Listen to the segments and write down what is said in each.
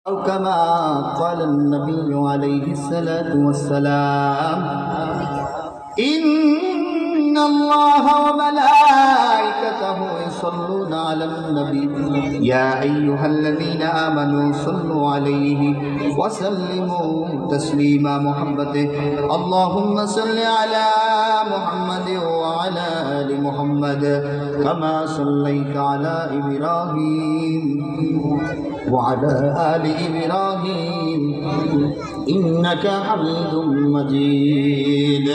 أو كما قال النبي عليه الصلاة والسلام إن الله وملائكته يصلون على النبي يا أيها الذين آمنوا صلوا عليه وسلموا تسليما محمد اللهم صل على محمد وعلى آل محمد كما صليت على إبراهيم وعلى آل إبراهيم إنك حميد مجيد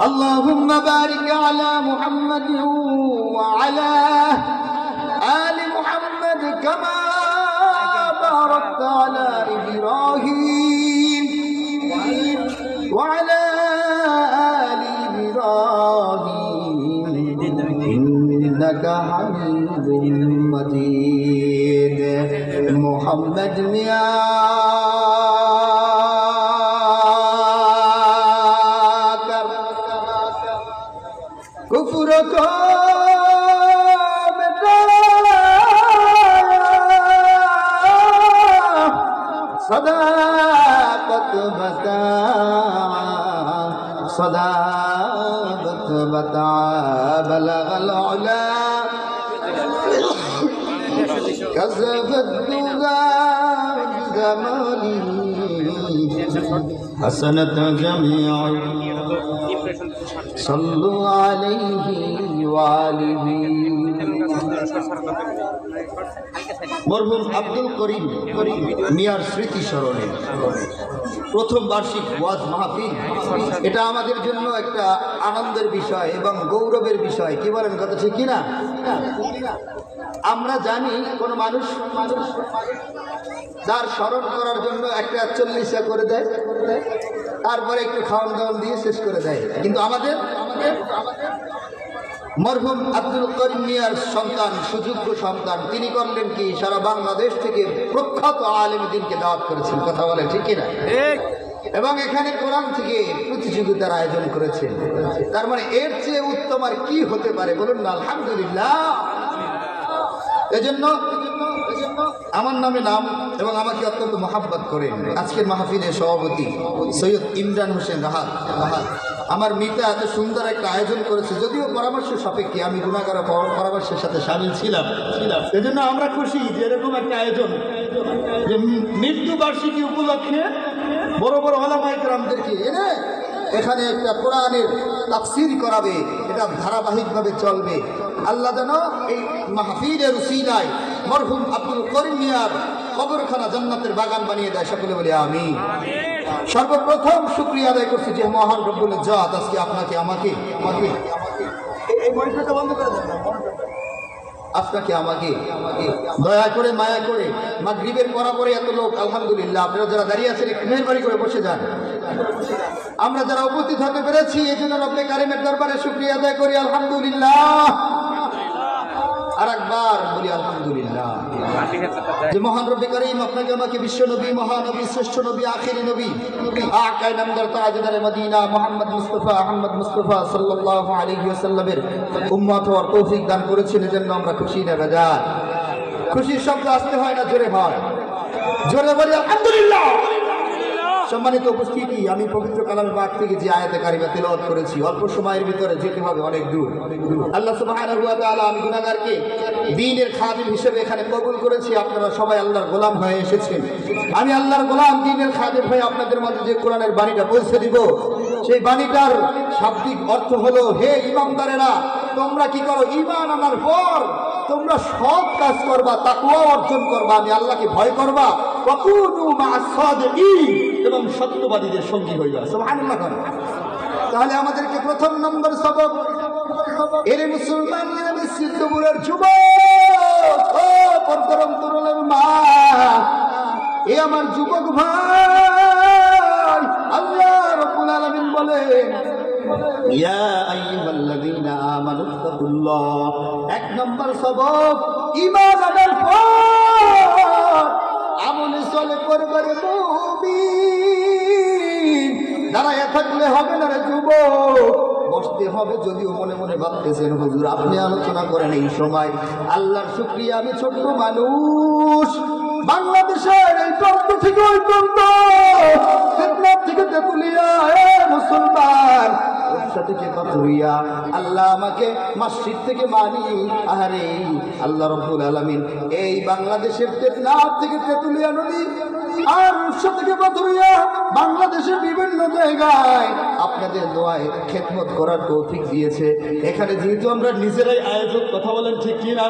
اللهم بارك على محمد وعلى آل محمد كما باركت على إبراهيم وعلى آل إبراهيم إنك حميد مجيد محمد يا कुफ्र को मिटाया सदाकत बता बलगल उला कज़बत दुगा जमाली हसनत जमीअ सल्लु अलैहि वालिहि मरहुम আব্দুল করিম মিয়ার স্মৃতি স্মরণে প্রথম বার্ষিক ওয়াজ মাহফিল এটা আমাদের জন্য একটা আনন্দের বিষয় এবং গৌরবের বিষয়। কি বলেন, কথা ঠিক কিনা? আমরা জানি কোন মানুষ যার স্মরণ করার জন্য একটা 40 করে দেয়, তারপরে একটু খাওয়ান দাওয়ান দিয়ে শেষ করে দেয়, কিন্তু আমাদের মরহুম আব্দুল করিম মিয়ার সন্তান, সুযোগ্য সন্তান, তিনি করলেন কি সারা বাংলাদেশ থেকে প্রখ্যাত আলেম দ্বীনকে দাওয়াত করেছেন। কথা বলে ঠিক কিনা? এবং এখানে কোরআন থেকে প্রতিযোগিতার আয়োজন করেছেন। তার মানে এর চেয়ে উত্তম আর কি হতে পারে বলুন না? আলহামদুলিল্লাহ। এজন্য আমার নামে নাম এবং আমাকে অত্যন্ত মহাব্বত করেন আজকের মাহফিলের সভাপতি সৈয়দ ইমরান হোসেন রাহাত। আমার মিতা এত সুন্দর একটা আয়োজন করেছে, যদিও পরামর্শ সাপেক্ষে, আমি গুণাগার পরামর্শের সাথে সামিল ছিলাম। এজন্য আমরা খুশি যে এরকম একটা আয়োজন, যে মৃত্যুবার্ষিকী উপলক্ষে বড় বড় ওলামায়ে কেরামদেরকে এনে এখানে একটা কোরআনের তাফসীর করাবে, এটা ধারাবাহিকভাবে চলবে। আল্লাহ যেন এই মাহফিলের উসিলায় মরহুম আব্দুল করিম মিয়ার কবরখানা জান্নাতের বাগান বানিয়ে দেয়। সকলে বলি আমিন। সর্বপ্রথম শুকরিয়া আদায় করছি যে মহান রব্বুল ইজ্জত আজকে আপনাকে আমাকে এই মনিটরটা বন্ধ করে দেন, আপনাকে আমাকে দয়া করে মায়া করে মাগরিবের পরে এত লোক, আলহামদুলিল্লাহ। আপনারা যারা দাঁড়িয়ে আছেন একটু মেহরবানি করে বসে যান। আমরা যারা উপস্থিত হতে পেরেছি এই জন্য রব্বে কারিমের দরবারে শুকরিয়া আদায় করি, আলহামদুলিল্লাহ। আর একবার বলি আলহামদুলিল্লাহ যে মহান রব্বে কারিম আপনাকে আমাকে বিশ্ব নবী, মহানবী, শ্রেষ্ঠ নবী, আখিরি নবী, আকায়ে নামদার তাজদারে মদিনা মুহাম্মদ মুস্তাফা আহমদ মুস্তাফা সাল্লাল্লাহু আলাইহি ওয়াসাল্লামের উম্মত হওয়ার তৌফিক দান করেছেন। এজন্য আমরা খুশি না বেজার। খুশির শব্দ আসতে হয় না, জোরে হয়, জোরে বলি আলহামদুলিল্লাহ। সম্মানিত উপস্থিতি, আমি পবিত্র কালামে পাক থেকে যে আয়াতে কারিমা তেলাওয়াত করেছি, অল্প সময়ের ভিতরে যেতে হবে অনেক দূর। আল্লাহ সুবহানাহু ওয়া তাআলা আমি গুনাহগারকে দ্বীনের খাদিম হিসেবে এখানে কবুল করেছি। আপনারা সবাই আল্লাহর গোলাম হয়ে এসেছেন। আমি আল্লাহর গোলাম, দ্বীনের খাদিম হয়ে আপনাদের মধ্যে যে কোরআনের বাণীটা পৌঁছে দিব, সেই বাণীটার শাব্দিক অর্থ হলো, হে ঈমানদারেরা, তোমরা কি করো? ঈমান আনার পর তোমরা সৎ কাজ করবা, তাকওয়া অর্জন করবা, আমি আল্লাহকে ভয় করবা, ওয়াকুনু মা'আস সাদিকিন, এবং সত্যবাদীদের সঙ্গী হইবা। সুবহানাল্লাহ। তাহলে আমাদেরকে প্রথম নম্বর সবক, এরে মুসলমান, এরে সিদ্ধপুরের যুবক, ও পর্দার অন্তরালের মা, এ আমার যুবক ভাই, আল্লাহ রাব্বুল আলামিন বলেন, ইয়া আইয়ুহাল্লাযীনা আমানুত্তাকুল্লাহ। এক নম্বর সবক, ঈমান আনার পর আমলে চলে করবার মুমিন। দাঁড়ায় থাকলে হবে না রে যুবক, বসতে হবে। যদিও মনে মনে ভাবতেছেন হুজুর আপনি আলোচনা করেন এই সময়, আল্লাহর শুকরিয়া আমি ছোট্ট মানুষ, প্রান্ত থেকে ওই প্রান্ত, ফিতনা থেকে তেতুলিয়া, মুসলমান থেকে পাথুরিয়া, আল্লাহ আমাকে মসজিদ থেকে মানি। আরে আল্লাহ রাব্বুল আলামিন এই বাংলাদেশের টেকনাফ থেকে তেতুলিয়া নদী আর রূপসা থেকে পাথুরিয়া, বাংলাদেশের বিভিন্ন জায়গায় আপনাদের দোয়ায় খেদমত করার তৌফিক দিয়েছে। এখানে যেহেতু আমরা নিজেরাই আয়োজক, কথা বলেন ঠিক কিনা,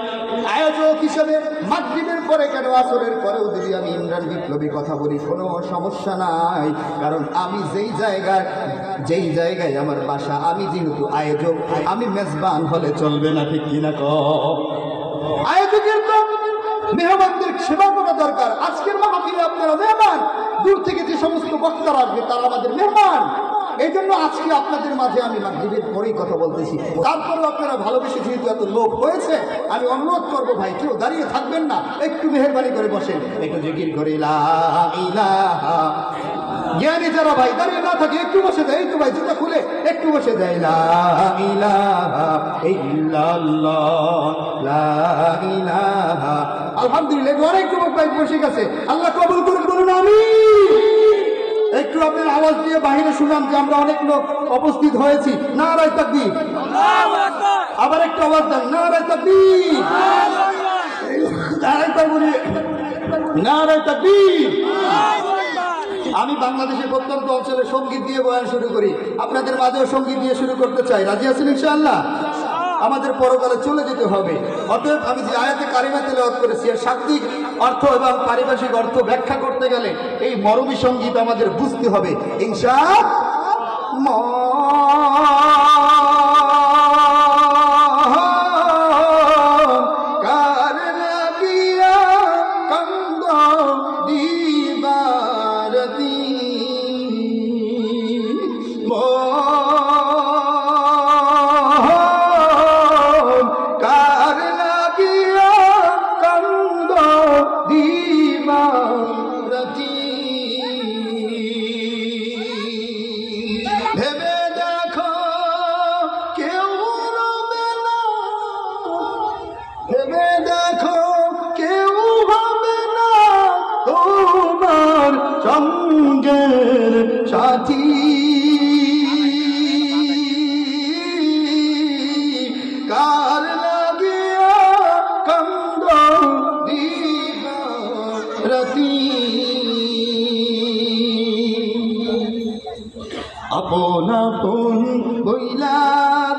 আয়োজক হিসেবে মাগরিবের পরে কেন আসরের পরেও যদি আমি ইমরান বিপ্লবী কথা বলি কোনো সমস্যা নাই, কারণ আমি যেই জায়গায় আমার বাসা, আমি যেহেতু আয়োজক, আমি মেজবান হলে চলবে না, ঠিক কিনা? আয়োজকের তো মেহমানদের সেবা করা দরকার। আজকের মাহফিলে আপনারা মেহমান, দূর থেকে যে সমস্ত বক্তারা আসবে তারা আমাদের মেহমান। এই জন্য আজকে আপনাদের মাঝে আমি মাগরিবের পরেই কথা বলতেছি। তারপরেও আপনারা ভালোবেসে যেহেতু এত লোক হয়েছে, আমি অনুরোধ করবো ভাই কেউ দাঁড়িয়ে থাকবেন না, একটু মেহেরবানি করে বসেন, একটু জিকির করে লা ইলাহা। জ্ঞানী যারা ভাই দাঁড়িয়ে না থাকে একটু বসে দেয়, একটু ভাই জুতা খুলে একটু বসে দেয়, লা ইলাহা ইল্লাল্লাহ, লা ইলাহা। আলহামদুলিল্লাহ, অনেক যুবক ভাই বসে গেছে, আল্লাহ কবুল করুন, বলুন আমিন। একটু আপনার আওয়াজ দিয়ে বাহিরে শুনান যে আমরা অনেক লোক উপস্থিত হয়েছি। নারায়ে তাকবীর, আবার একটু আওয়াজ দেন, নারায়ে তাকবীর, নারায়ে তাকবীর, নারায়ে তাকবীর। আমি বাংলাদেশের প্রত্যন্ত অঞ্চলে সঙ্গীত দিয়ে বয়ান শুরু করি, আপনাদের মাঝেও সঙ্গীত দিয়ে শুরু করতে চাই। রাজি আছেন ইনশাআল্লাহ? আমাদের পরকালে চলে যেতে হবে। অতএব আমি যে আয়াতে কারিমা তেলাওয়াত করেছি এর শাব্দিক অর্থ এবং পারিভাষিক অর্থ ব্যাখ্যা করতে গেলে এই মরমী সঙ্গীত আমাদের বুঝতে হবে ইনশাআল্লাহ। সাথী কার লাগিয়া কান্দ দিবারাতি, আপন আপন বইলা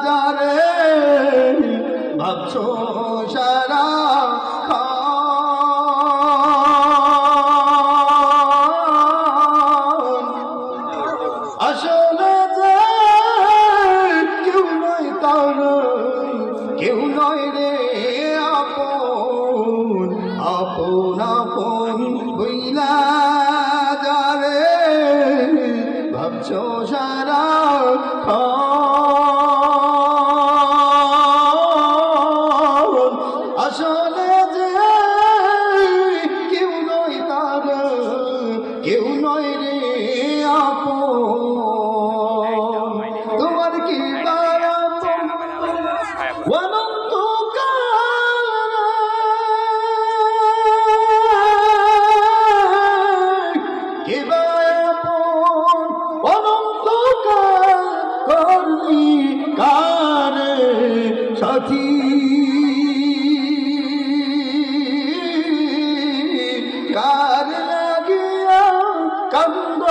যারে ভাবছো সারা আসলে যে কেউ নয় তার, কেউ নয় রে আপন, আপন আপন বইলা যারে ভাবছো সারা আসলে যে কেউ নয় তার, কেউ নয় রে আপন। তোমার কি বারাপন অনন্তকাল, কি বারাপন অনন্তকাল করলি কারে সাথী, কার লাগিয়া কান্দ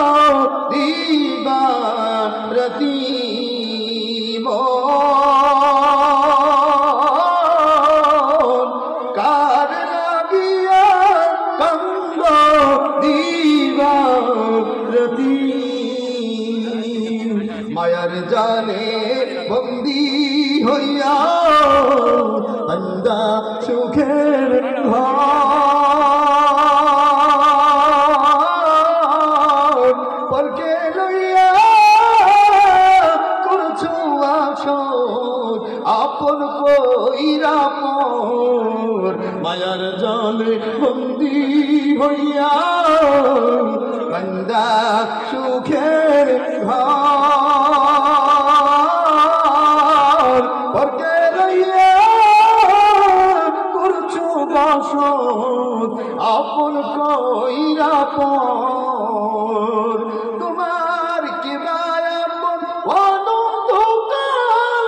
দিবারাতি, কার লাগিয়া কান্দ দিবারাতি, মায়ার জালে বন্দী হইয়া বান্দা সুখের ঘর, পরকে লইয়া করছো আসর, আপন কইরা পর, মায়ার জালে বন্দী হইয়া বান্দা সুখের ঘর, পরকে লইয়া করছো বাসর, আপন কইরা পর তোমার কে বায়াপন অনন্তকাল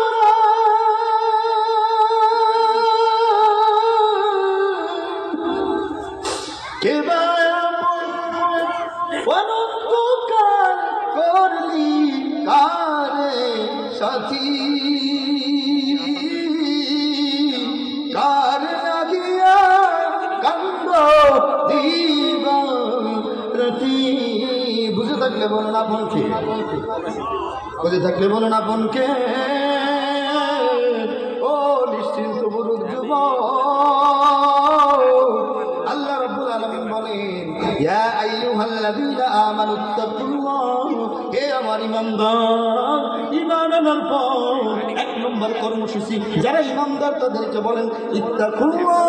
কে বায়াপন অনন্তকাল করলি কারে সাথী কার লাগিয়া কান্দ দিবা রাতি বুঝে থাকলে বলো না বোনকে বুঝে থাকলে বলো না বোনকে ও নিশ্চিন্ত বুরুদ যুবক আল্লাহ রাব্বুল আলামিন বলেন ইয়া আইয়ুহাল্লাযীনা আমানুত্তাকুল্লাহ হে আমার ঈমানদার ঈমান আনার পর এক নম্বর কর্মসূচি যারা ঈমানদার তাদেরকে বলেন ইত্তাকুল্লাহ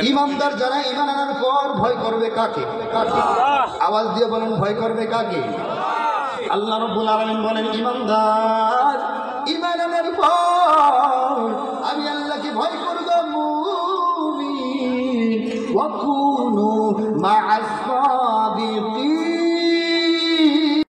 ঈমানদার যারা ঈমান আনার পর ভয় করবে কাকে কাকে আওয়াজ দিয়ে বলেন ভয় করবে কাকে আল্লাহ রাব্বুল আলামিন বলেন ঈমানদার ঈমান আনার পর আমি আল্লাহকে ভয় করব মুমিন ওয়া কুনু মা'আস সাদিকিন